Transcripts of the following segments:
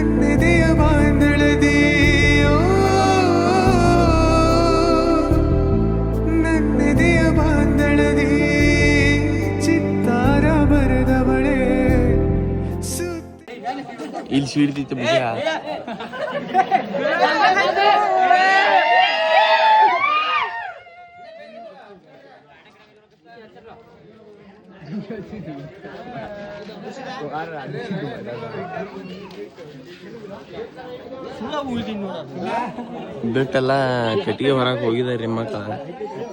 ನನ್ನೆದೆಯ ಬಾಂಧಳದಿ ನನ್ನೆದೆಯ ಬಾಂಧಳದಿ ಚಿತ್ತಾರ ಬರೆದವಳೆ ಇಲ್ಲಿ ಸೀಡ್ತಿತ್ತು ಬಿಡ ಬಿಟ್ಟೆಲ್ಲ ಕಟ್ಟಿಗೆ ಹೊರಗೆ ಹೋಗಿದಾರೆ ಮಕ್ಕ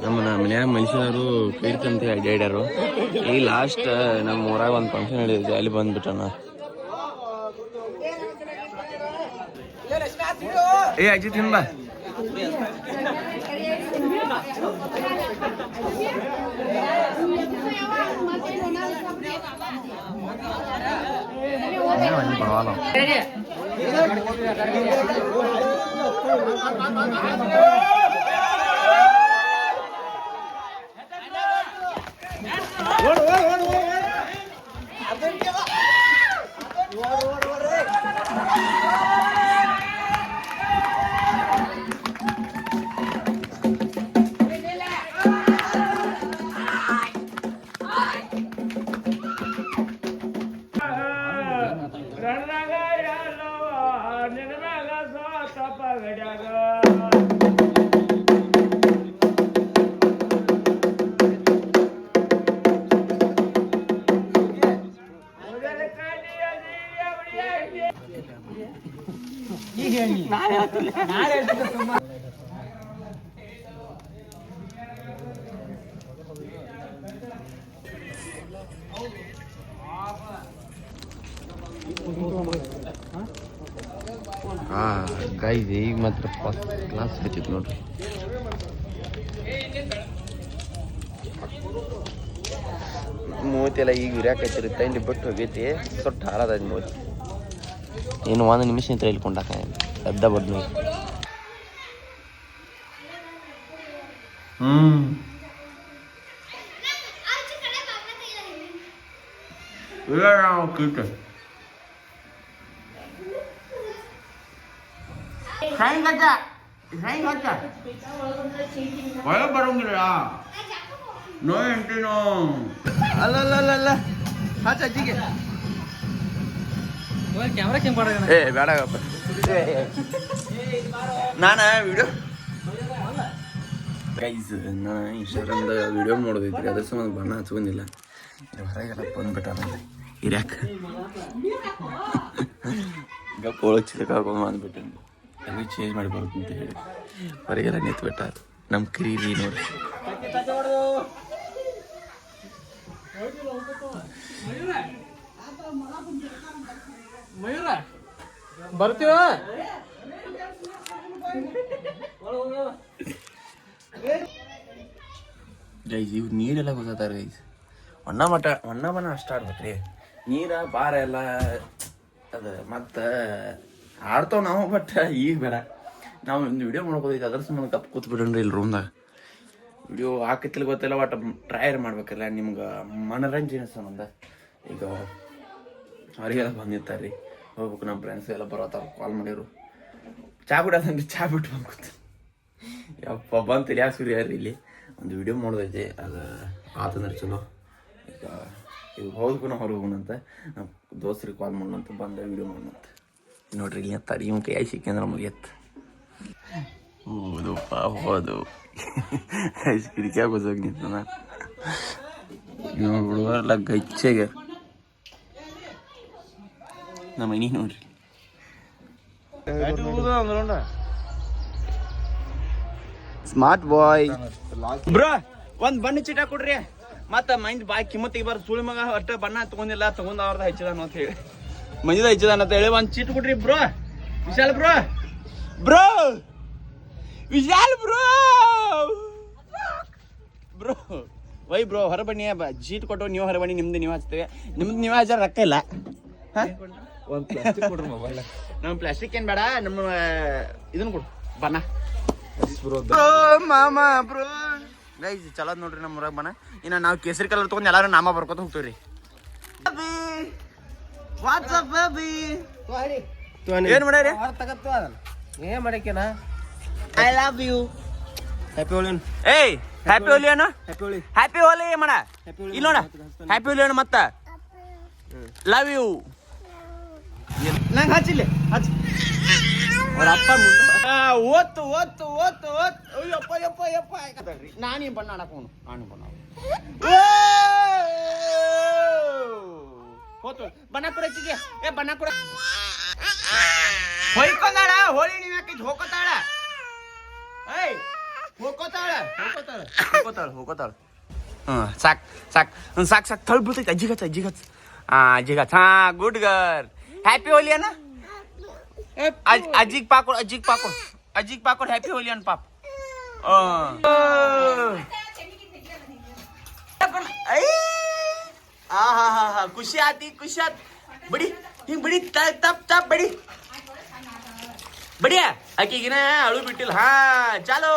ನಮ್ಮನ್ನ ಮನ್ಯಾಗ ಮನುಷ್ಯರು ಕೈರ್ತಂತ ಅಡ್ಡಾಡ್ಯಾರು. ಈ ಲಾಸ್ಟ್ ನಮ್ಮ ಊರಾಗ ಒಂದು ಫಂಕ್ಷನ್ ನಡೆದಿದೆ, ಅಲ್ಲಿ ಬಂದ್ಬಿಟ್ಟಣ. ಏ ಅಜ್ಜಿ ತಿನ್ಬ ಗೈಸ್ ಈಗ ಮಾತ್ರ ಫಸ್ಟ್ ಕ್ಲಾಸ್ ಹಚ್ಚಿತ್ತು ನೋಡ್ರಿ. ಮೂವತ್ತೆಲ್ಲ ಈಗ ಉರಿಯಾಕೈತಿರುತ್ತೆ, ಇಲ್ಲಿ ಬಿಟ್ಟು ಹೋಗೈತಿ, ಸೊಟ್ಟು ಹಾರದ ಮೂವತ್ತು. ಏನು ಒಂದು ನಿಮಿಷ ನಿಂತ ಹೇಳ್ಕೊಂಡಾಕ ಅಡ್ಡ ಬಡ್ನು. ಒಳ ಬರೋಂಗಿಲ್ಲ ನೋ ಎಂಟಿನೋ ಅಲ್ಲ ಹಾಚ ಅಜ್ಜಿಗೆ ಏ ಬೇಡಪ್ಪ, ನಾನು ವಿಡಿಯೋ ಗೈಸ್ ನಾನು ಇನ್ಸ್ಟಾಗ್ರಾಮ್ದ ವಿಡಿಯೋ ಮಾಡೋದೈತ್ರಿ, ಅದ್ರ ಸಂಬಂಧ ಬಣ್ಣ ಹಚ್ಕೊಂಡಿಲ್ಲ. ಹೊರಗೆಲ್ಲ ಬಂದ್ಬಿಟ್ಟಾರ ಇರ್ಯಾಕ ಗಪ್ಪ ಒಳಗೆ ಚಿಕ್ಕ ಹಾಕೊಂಡು ಬಂದ್ಬಿಟ್ಟು ಎಲ್ಲ ಚೇಂಜ್ ಮಾಡಿ ಬರುತ್ತೆ ಅಂತ ಹೇಳಿ ಹೊರಗೆಲ್ಲ ನಿಂತ್ಬಿಟ್ಟಾರ. ನಮ್ಮ ಕ್ರೀರಿ ನೋಡಿ ಬರ್ತೀವ ಗೈಸ್. ಇವ್ರು ನೀರೆಲ್ಲ ಗೊತ್ತಾರ ಗೈಸ್. ಹೊಣ್ಣ ಬಣ್ಣ ಅಷ್ಟ ಆಡ್ಬೇಕ್ರಿ, ನೀರ ಬಾರ ಎಲ್ಲ ಅದು ಮತ್ತು ಆಡ್ತಾವ ನಾವು. ಬಟ್ ಈಗ ಬೇಡ, ನಾವು ಒಂದು ವಿಡಿಯೋ ಮಾಡ್ಬೋದೈತೆ, ಅದ್ರ ಸಂಬಂಧ ಕಪ್ ಕೂತ್ಬಿಡ್ರಿ ಇಲ್ಲಿ ರೂಮ್ದಾಗ. ವಿಡಿಯೋ ಹಾಕತ್ತಿಲ್ಲ ಗೊತ್ತಿಲ್ಲ, ಒಟ್ಟು ಟ್ರೈ ಮಾಡ್ಬೇಕಲ್ಲ ನಿಮ್ಗೆ ಮನರಂಜನೆ ಸಂಬಂಧ. ಈಗ ಅವರಿಗೆಲ್ಲ ಬಂದಿರ್ತಾರೆ ರೀ, ಹೋಗ್ಬೇಕು. ನಮ್ಮ ಫ್ರೆಂಡ್ಸ್ ಎಲ್ಲ ಬರೋತಾರ, ಕಾಲ್ ಮಾಡಿರು. ಚಾ ಬಿಡೋದಂದ್ರೆ ಚಾ ಬಿಟ್ಟು ಬಂದ್ಕೊತ ಯಪ್ಪ ಬಂತು ಯಾಕೆ ಸುರಿ ಯಾರು ಇಲ್ಲಿ ಒಂದು ವಿಡಿಯೋ ಮಾಡೋದೈತೆ, ಅದು ಆತಂದ್ರೆ ಚಲೋ. ಈಗ ಹೋದ್ಕು ನಾವು ಹೊರಗೆ ಹೋಗೋಣಂತ, ನಮ್ಮ ದೋಸ್ತರಿಗೆ ಕಾಲ್ ಮಾಡೋಣಂತ, ಬಂದ ವಿಡಿಯೋ ಮಾಡೋಣಂತ. ನೋಡ್ರಿ ಇಲ್ಲಿ ಎತ್ತಾರೆ, ಇವ್ ಕೈ ಸಿಕ್ಕಂದ್ರೆ ನಮಗೆ ಎತ್ತು ಹೌದಪ್ಪ ಹೌದು. ಕಿಡಿಕ್ಯಾಗ ಗೊತ್ತಾಗ ನಿಂತ ಇವಾಗ ಹುಡುಗರೆಲ್ಲ ಗಚ್ಚೆಗೆ ನಮ್ಮ ಮನೆ ನೋಡ್ರಿ. ಸ್ಮಾರ್ಟ್ ಬಾಯ್ ಬ್ರೋ, ಒಂದು ಬಣ್ಣ ಚೀಟ ಕೊಡ್ರಿ. ಮತ್ತ ಮಂದಿ ಬಾಯ್ ಕಿಮ್ಮತ್ತಿಗೆ ಬಾರ ಸುಳಿ ಮಗ ಅಷ್ಟ ಬಣ್ಣ ತಗೊಂಡಿಲ್ಲ, ತಗೊಂಡ್ ಅವ್ರದ್ದು ಹಚ್ಚಿದಾನ ಅಂತ ಹೇಳಿ, ಮಂದಿದ ಹಚ್ಚಿದಾನ ಅಂತ ಹೇಳಿ ಒಂದು ಚೀಟ್ ಕೊಡ್ರಿ bro. Vishal bro, bro Vishal bro, bro why bro ಹೊರ ಬನ್ನಿ. ಚೀಟ್ ಕೊಟ್ಟು ನೀವು ಹೊರ ಬನ್ನಿ, ನಿಮ್ದು ನೀವು ಹಚ್ತೇವೆ. ನಿಮ್ದು ನೀವು ಹಚ್ಚಾರ ರೊಕ್ಕ ಇಲ್ಲ. ಒಂದು ಪ್ಲಾಸ್ಟಿಕ್ ಕೊಡ್ರಿ ಮೊಬೈಲ್. ನಮ್ಮ ಪ್ಲಾಸ್ಟಿಕ್ ಏನು ಬೇಡ, ನಮ್ಮ ಇದನ್ನು ಕೊಡು ಬಣ್ಣ. ಮಾಮ ಬ್ರೋ ಗೈಸ್ ಚಲೋ ನೋಡ್ರಿ ನಮ್ಮ ಊರಾಗ ಬಣ್ಣ. ಇನ್ನು ನಾವು ಕೇಸರಿ ಕಲರ್ ತೊಗೊಂಡು ಎಲ್ಲಾರು ನಾಮ ಬರ್ಕೊತ ಹೋಗ್ತೀವಿ ರೀ. ವಾಟ್ಸಪ್ ಬೇಬಿ ಏನ್ ಮಾಡ್ಯಾರಿ ಏನ್ ಮಾಡಕ್ಕೆನಾ ಐ ಲವ್ ಯು ಹ್ಯಾಪಿ ಹೋಲಿ ಏಯ್ ಹ್ಯಾಪಿ ಹೋಲಿ ಅಣ್ಣ ಹ್ಯಾಪಿ ಹೋಲಿ ಹ್ಯಾಪಿ ಹೋಲಿ ಮಣ ಇಲ್ಲ ನೋಡ ಹ್ಯಾಪಿ ಹೋಲಿ ಅಣ್ಣ ಮತ್ತ ಲವ್ ಯು ನಂಗೆ ಹಚ್ಚಿಲ್ಲ ಹಚ್ಚಿ ಅವ್ರ ಅಪ್ಪ ಮುಂದೆ ಓತ್ತು ಓತ್ತು ಓತ್ತು ಓತ್ತು ಅಯ್ಯಪ್ಪ ಯಪ್ಪ ಯಪ್ಪ ನಾನೇನು ಬಣ್ಣ ಆಡಕೋನು ನಾನು ಬಣ್ಣ ಹೋತು ಬಣ್ಣ ಕೊಡಕ್ಕಿಗೆ ಏ ಬಣ್ಣ ಕೊಡ ಹೊಯ್ಕೊಂದಾಳ ಹೋಳಿ ನೀವು ಯಾಕೆ ಹೋಗೋತಾಳ ಏಯ್ ಹೋಗೋತಾಳ ಹೋಗೋತಾಳ ಹೋಗೋತಾಳ ಹೋಗೋತಾಳ ಸಾಕ್ ಸಾಕ್ ಸಾಕ್ ಸಾಕ್ ತಳ್ ಬೀಳ್ತೈತಿ ಅಜ್ಜಿಗಚ್ಚ ಅಜ್ಜಿಗಚ್ಚ ಅಜ್ಜಿಗಚ್ಚ ಗುಡ್ ಗರ್ ಹ್ಯಾಪಿ ಹೋಲಿ ಅಣ್ಣ ಅಜ್ಜಿಗೆ ಪಾಕೊಡ್ ಅಜ್ಜಿಗೆ ಪಾಕೊಡ್ ಅಜ್ಜಿಗೆ ಪಾಕೊಡ್ ಹ್ಯಾಪಿ ಹೋಲಿ ಅಣ್ಣ ಪಾಪ ಖುಷಿ ಆತಿ ಖುಷಿ ಆತ್ ಬಡಿ ಹಿಂಗ್ ಬಡಿ ತಪ್ ತಪ್ ಬಡಿ ಬಡಿಯ ಆಕಿಗಿನ ಅಳು ಬಿಟ್ಟಿಲ್ಲ ಹಾ ಚಾಲೋ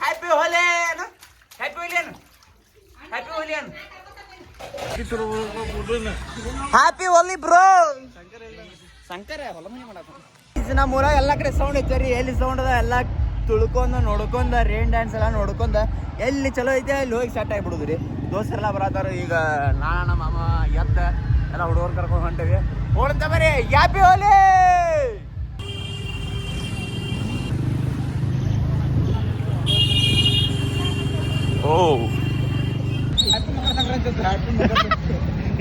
ಹ್ಯಾಪಿ ಹೋಲಿ ಅಣ್ಣ ಹ್ಯಾಪಿ ಹೋಲಿ ಅಣ್ಣ ಹ್ಯಾಪಿ ಹೋಲಿ ಅಣ್ಣ ಹ್ಯಾಪಿ ಹೋಲಿ ಬ್ರೋ ಶಂಕರ ಹೊಲ ಮನೆ ಮಾಡಕ ನಮ್ಮ ಊರಾಗ ಎಲ್ಲ ಕಡೆ ಸೌಂಡ್ ಐತೆ ಎಲ್ಲಿ ಸೌಂಡ್ ಅದ ಎಲ್ಲ ತುಳ್ಕೊಂಡ ನೋಡ್ಕೊಂಡ ರೇನ್ ಡ್ಯಾನ್ಸ್ ಎಲ್ಲ ನೋಡ್ಕೊಂಡ ಎಲ್ಲಿ ಚಲೋ ಐತೆ ಅಲ್ಲಿ ಹೋಗಿ ಸ್ಟಾರ್ಟ್ ಆಗಿಬಿಡುದು ರೀ ದೋಸ್ತರೆಲ್ಲ ಬರತ್ತಾರ ಈಗ ನಾನ ಮಾಮ ಎತ್ತ ಎಲ್ಲ ಹುಡುಗರು ಕರ್ಕೊಂಡು ಹೊಂಟೇವಿ ಹೋದಂತ ಬರೀ ಹ್ಯಾಪಿ ಹೋಲಿ ಓ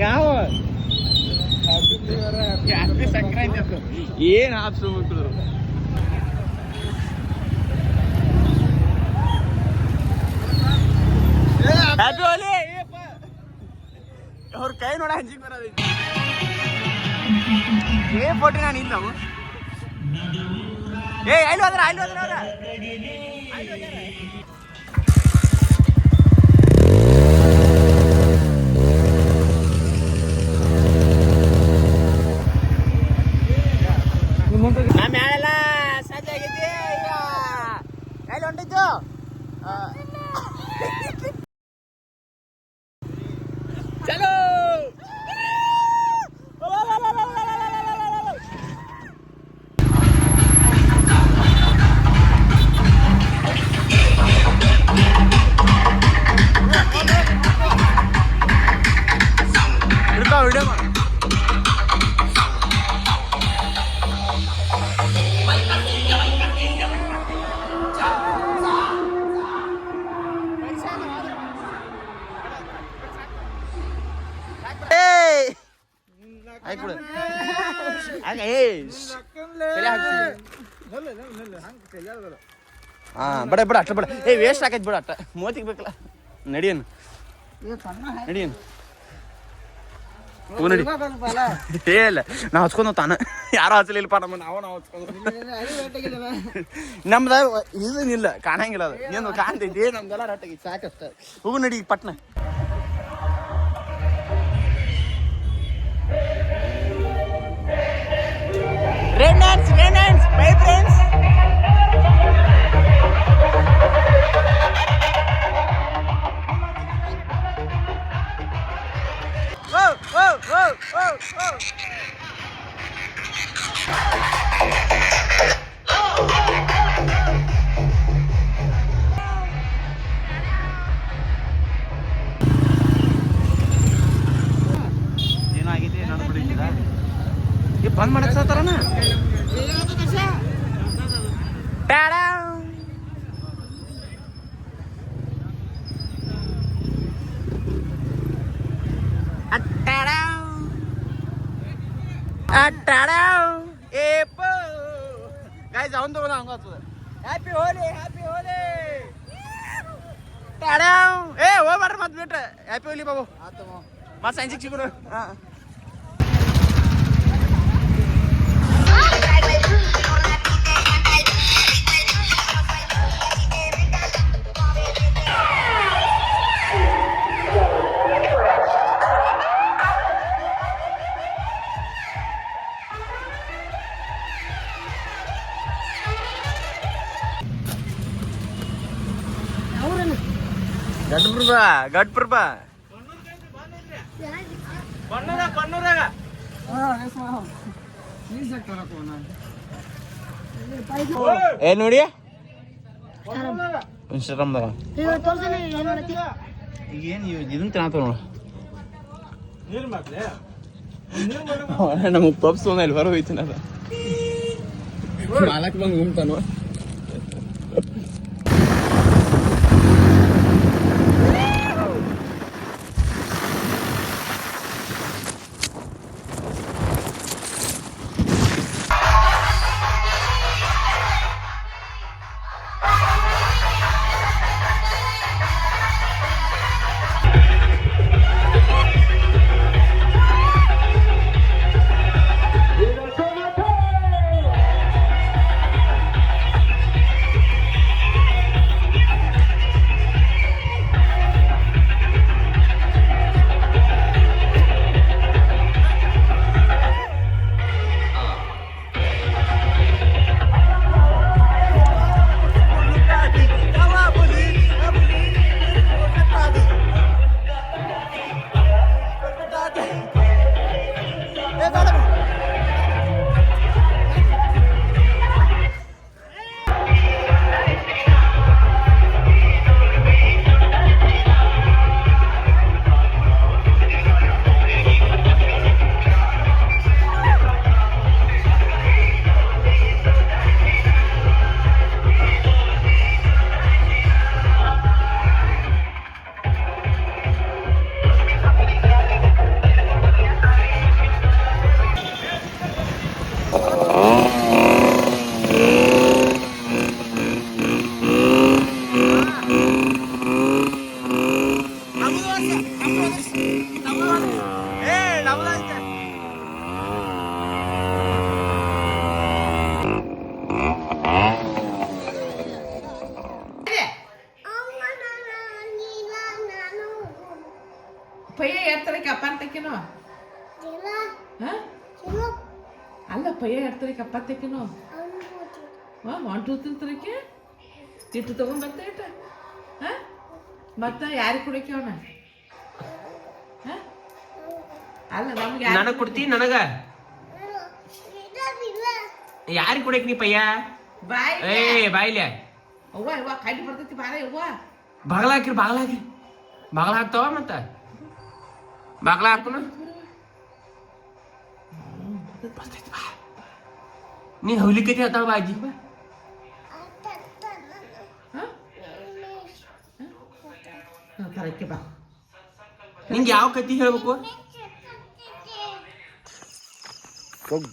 ಯಾವ ಹ್ಯಾಪಿ ಸಂಕ್ರಾಂತಿ ಏನ್ ಆಪ್ಸು ಮಕ್ಕಳು ಹ್ಯಾಪಿ ಹೋಲಿ ಅವ್ರ ಕೈ ನೋಡ ಹಂಚಿಗೆ ಬರೋದೈತಿ ಏ ಫೋಟೋ ನಾನು ಇಲ್ಲ ನಾವು ಏ ಅಲ್ಲಿ ಹೋದ್ರ ಅಲ್ಲಿ ಹೋದ್ರ ಅವ್ರ ನಮ್ಮ ಮ್ಯಾಲೆಲ್ಲ ಸಜ್ಜಾಗೈತಿ ಈಗ ಎಲ್ಲಿ ಹೊಂಟಿದ್ದು ಚಲೋ ಹಿಡ್ಕೊ ವಿಡಿಯೋ ಮಾಡು ಬಡ ಬಡ ಅಟ್ಟ ಬಡ ಏ ವೇಸ್ಟ್ ಆಕೈತಿ ಬಿಡ ಅಟ್ಟ ಮೂವತ್ತಿಗೆ ಬೇಕಲ್ಲ ನಡಿಯನ್ ನಡಿಯನ್ ಹೂ ನಡಿ ಏ ಇಲ್ಲ ನಾವು ಹಚ್ಕೊಂಡು ತಾನ ಯಾರು ಹಚ್ಚಲಿಲ್ಲಪ್ಪ ನಾವು ಹಚ್ಕೊಂಡು ನಮ್ದ ಇದನ್ನಿಲ್ಲ ಕಾಣಂಗಿಲ್ಲ ಅದು ಏನು ಕಾಣ್ತೈತಿ ನಮ್ದೆಲ್ಲ ರಟ್ಟಾಗಿ ಸಾಕಷ್ಟ ಹೋಗು ನಡಿ ಪಟ್ನ Renans, my friends. Whoa, whoa, whoa, whoa, whoa. ಏನಾಗಿದೆ ನಾನು ಬಿಡಿಸಿದ ಈ ಬಂದ್ ಮಾಡಕ್ ಸಾತಾರನ guys ಅವನ್ ತಗೊಂಡ ಹಂಗ ಆಗ್ತದೆ Happy Holi, happy Holi. ಏ ಹೋಗ್ಬಾರ್ರಿ ಮತ್ ಬಿಟ್ರೆ ಹ್ಯಾಪಿ ಹೋಲಿ ಬಾಬು ಮತ್ ಸಂಜಿಗೆ ಸಿಗೋಣ ಗಡ್ಪ್ರಭಾ Konuraga. ಏನ್ ನೋಡಿ ಇನ್ಸ್ಟಾಗ್ರಾಮ್ದಾಗ ಏನು ಇದನ್ನ ತಿನ್ನತ್ತ ನೋಡು ನಮಗೆ ಪಪ್ಸ್ ಒಂದ ಇಲ್ಲಿ ಹೊರ ಹೋಯ್ತು ಅದ ಮಾಲಕ್ ಬಂದು ಉಂಟಾನು ಪಯ್ಯ ಎತ್ತರಕ್ಕೆ ಅಪ್ಪಂತಕ್ಕಿನೋ ಅಲ್ಲ ಪಯ್ಯ ಎತ್ತರಕ್ಕೆ ಅಪ್ಪಂತಕ್ಕಿನೋ ಒಂಟು ತಿಂತರಕ್ಕೆ ಇಟ್ಟು ತಗೊಂಡ್ ಬರ್ತಾ ಇಟ್ಟ ಮತ್ತ ಯಾರಿಗೆ ಕುಡಕ್ಕೆ ಅವನ ಅಲ್ಲ ನಮ್ಗೆ ನನಗ್ ಕೊಡ್ತಿ ನನಗ ಯಾರಿಗೆ ಕೊಡಕ್ ನೀ ಪಯ್ಯ ಬಾಯ್ ಏ ಬಾಯ್ಲೆ ಅವ್ವ ಅವ್ವ ಕಡ್ಡಿ ಬರ್ತೈತಿ ಬಾರ ಅವ್ವ ಬಾಗ್ಲ ಹಾಕಿರಿ ಬಾಗ್ಲ ಹಾಕ್ತಾವ ಮತ್ತ ಬಾಗ್ಲ ಹಾಕೋಣ ಬರ್ತೈತಿ ಬಾ ನೀ ಹೌಲಿಕತಿ ಹೇಳ್ತಾವ ಬಾಜಿ ತರಕ್ಕೆ ಬಾ ನಿಂಗೆ ಯಾವ ಕತಿ ಹೇಳ್ಬೇಕು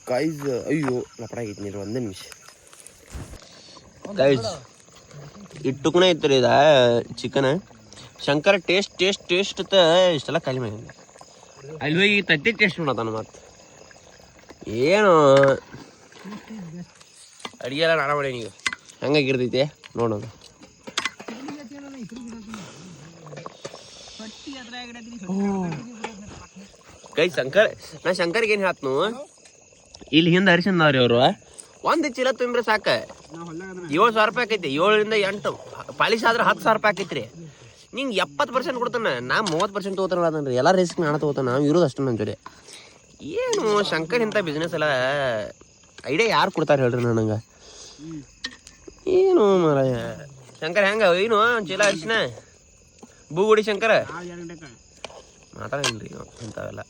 ಗೈಸ್ ಅಯ್ಯೋ ಲಪಡ ಆಗೈತಿ ನೀರು ಒಂದೇ ನಿಮಿಷ ಗೈಸ್ ಇಟ್ಟುಕೂನ ಇತ್ತು ಇದ ಚಿಕನ್ ಶಂಕರ ಟೇಸ್ಟ್ ಇಷ್ಟೆಲ್ಲ ಖಾಲಿ ಮಾಡಿ ಅಲ್ಲಿ ಹೋಗಿ ತತ್ತಿ ಟೇಸ್ಟ್ ಮಾಡತಾನ ಮತ್ತೆ ಏನು ಅಡಿಗೆ ಎಲ್ಲ ನಾಡ ಮಾಡಿ ನೀವು ಹೆಂಗಾಗಿರ್ತೈತೆ ನೋಡೋದು ಕೈ ನಾ ಶಂಕರ್ಗೆ ಏನು ಹಾತ್ನು ಇಲ್ಲಿ ಹಿಂದೆ ಹರಿಸಿದ್ರಿ ಅವರು ಒಂದು ಚೀಲ ತುಂಬ್ರೆ ಸಾಕ 7,000 ರೂಪಾಯಿ ಆಕೈತಿ 7ರಿಂದ 8 ಪಾಲಿಶ್ ಆದ್ರೆ 10,000 ರೂಪಾಯಿ ಆಕೈತ್ರಿ ನಿಂಗೆ 70% ಕೊಡ್ತಾನೆ ನಾ 30% ತಗೋತಾನ ಅದನ್ರಿ ಎಲ್ಲ ರಿಸ್ಕ್ ನಾನ ತಗೋತಾನ ನಾವು ಇರೋದು ಅಷ್ಟು ನನ್ನ ಜೊತೆ ಏನು ಶಂಕರ್ ಇಂಥ ಬಿಸ್ನೆಸ್ ಎಲ್ಲ ಐಡಿಯಾ ಯಾರು ಕೊಡ್ತಾರೆ ಹೇಳ್ರಿ ನನಗೆ ಏನು ಮಾರಾಯ ಶಂಕರ್ ಹೆಂಗ ಏನು ಚೀಲ ಹರಿಸಿನ ಬೂಗುಡಿ ಶಂಕರ ಮಾತಾಡೇನ್ರಿ ಇಂಥವೆಲ್ಲ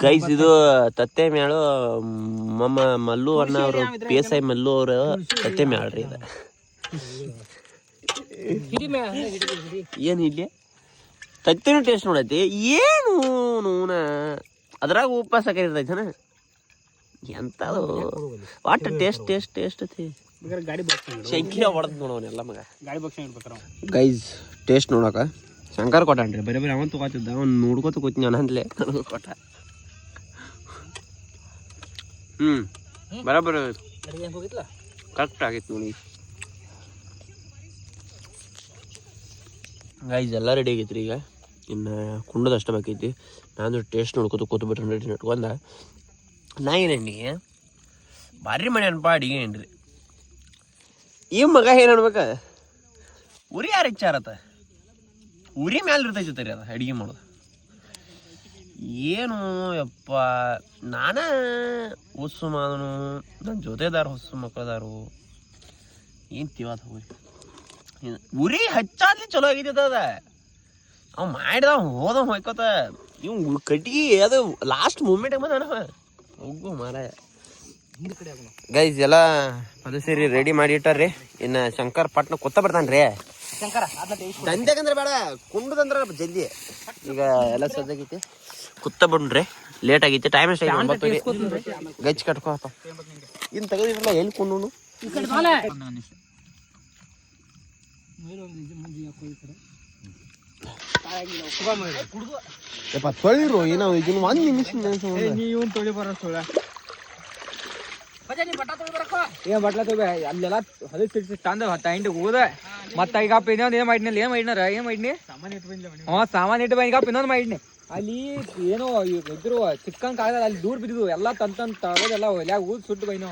ಗೈಸ್ ಇದು ತತ್ತೆ ಮ್ಯಾಳು ಮಲ್ಲು ಅಣ್ಣ ಅವರು PSI ಮಲ್ಲು ಅವರು ತತ್ತೆ ಮ್ಯಾಳ್ರಿ ಇದು ಏನು ಇಲ್ಲಿ ತತ್ತೆನೂ ಟೇಸ್ಟ್ ನೋಡೈತಿ ಏನು ನೂನ ಅದ್ರಾಗ ಉಪ್ಪ ಸಕ್ಕರೆ ಇರ್ತೈತನ ಎಂಥದು ವಾಟ್ ಟೇಸ್ಟ್ ಐತಿ ಶಂಕರ ಹೊಡೆದ್ ನೋಡವನೆಲ್ಲ ಮಗ ಗೈಸ್ ಟೇಸ್ಟ್ ನೋಡಕ ಶಂಕರ್ ಕೊಟ್ಟಾನ್ರಿ ಬರೀ ಅವನ್ ತಗೋತಿದ್ದ ಅವ್ನು ನೋಡ್ಕೋತ ಕೂತೀನಿ ಅನ್ನಂದ್ಲೆ ನನಗೂ ಕೊಟ್ಟ ಬರೋಬ್ಬರ ಕರೆಕ್ಟ್ ಆಗೈತಿ ನೋಡಿ ಗೈಸ್ ಎಲ್ಲ ರೆಡಿ ಆಗೈತ್ರಿ ಈಗ ಇನ್ನು ಕುಂಡದ ಅಷ್ಟ ಬೇಕೈತಿ ನಾನು ಟೇಸ್ಟ್ ನೋಡ್ಕೋತ ಕೂತ್ಬಿಟ್ರೆ ರೆಡಿ ನಟ್ಕೊಂಡ ನಾ ಏನೇನಿ ಭಾರಿ ಮನೆ ಅನ್ಪ ಅಡಿಗೆ ಏನ್ರಿ ಈ ಮಗ ಏನು ಅನ್ಬೇಕ ಉರಿ ಯಾರು ಹೆಚ್ಚಾರತ್ತ ಉರಿ ಮ್ಯಾಲೆ ಇರ್ತೈತಿ ಅದು ಅಡಿಗೆ ಮಾಡೋದು ಏನು ಯಪ್ಪ ನಾನೇ ಹುಸ್ಸು ಮಾದನು ನನ್ನ ಜೊತೆದಾರ ಹುಸ್ಸು ಮಕ್ಕಳದಾರು ಏನು ತಿವಾದ ಹೋಗಿ ಉರಿ ಹಚ್ಚಾದ್ಲಿ ಚಲೋ ಆಗಿದ್ದ ಅದ ಅವ್ ಮಾಡಿದ ಹೋದ ಹೊಯ್ಕೋತ ಇವ್ ಕಟ್ಗಿ ಅದು ಲಾಸ್ಟ್ ಮೂಮೆಂಟ್ ಬಂದ ಹೋಗು ಮಾರ ಗೈಸ್ ಎಲ್ಲ ಪದಸೇರಿ ರೆಡಿ ಮಾಡಿ ಇಟ್ಟಾರ್ರಿ ಇನ್ನು ಶಂಕರ್ ಪಟ್ನ ಕೊತ್ತ ಬರ್ತಾನ್ರಿ ದಂಧ್ಯಾಗಂದ್ರೆ ಬೇಡ ಕುಂಡದಂದ್ರ ಜಲ್ದಿ ಈಗ ಎಲ್ಲ ಸದ್ಯಾಗೈತಿ ಕುತ್ತ ಬಿಡ್ರಿ ಲೇಟ್ ಆಗೈತಿ ಟೈಮ್ ಎಷ್ಟು ಆಗಿ 9 ಗಚ್ಚ ಕಟ್ಕೋಪ್ಪ ಇನ್ನು ತೆಗೆದಿರಲ್ಲ ಎಲ್ಲಿ ಕುಂಡು ತೊಳಿರು ಏನೋ ಇದನ್ನು 1 ನಿಮಿಷ ನೀವು ತೊಳಿ ಬರೋ ಸೋಳ ಏನ್ ಬಟ್ಲ ತೊಬೆ ಅಲ್ಲೆಲ್ಲ ಹದಿ ಸಿಕ್ಸಿ ತಂದ 10 ಹೋದ ಮತ್ತ ಈಗ ಇನ್ನೊಂದು ಏನ್ ಮಾಡಿದ್ನಲ್ಲ ಏನ್ ಮಾಡಿದ್ನಿ ಸಾಮಾನ್ ಇಟ್ಟು ಬೈ ಈಗ ಇನ್ನೊಂದು ಮಾಡಿದ್ನಿ ಅಲ್ಲಿ ಏನೋ ಇದ್ರು ಚಿಕ್ಕನ್ ಕಾಗದ ಅಲ್ಲಿ ದೂರ ಬಿದ್ದು ಎಲ್ಲ ತಂತಂತ ತಗೋದೆಲ್ಲ ಊದ್ ಸುಟ್ಟು ಬೈನ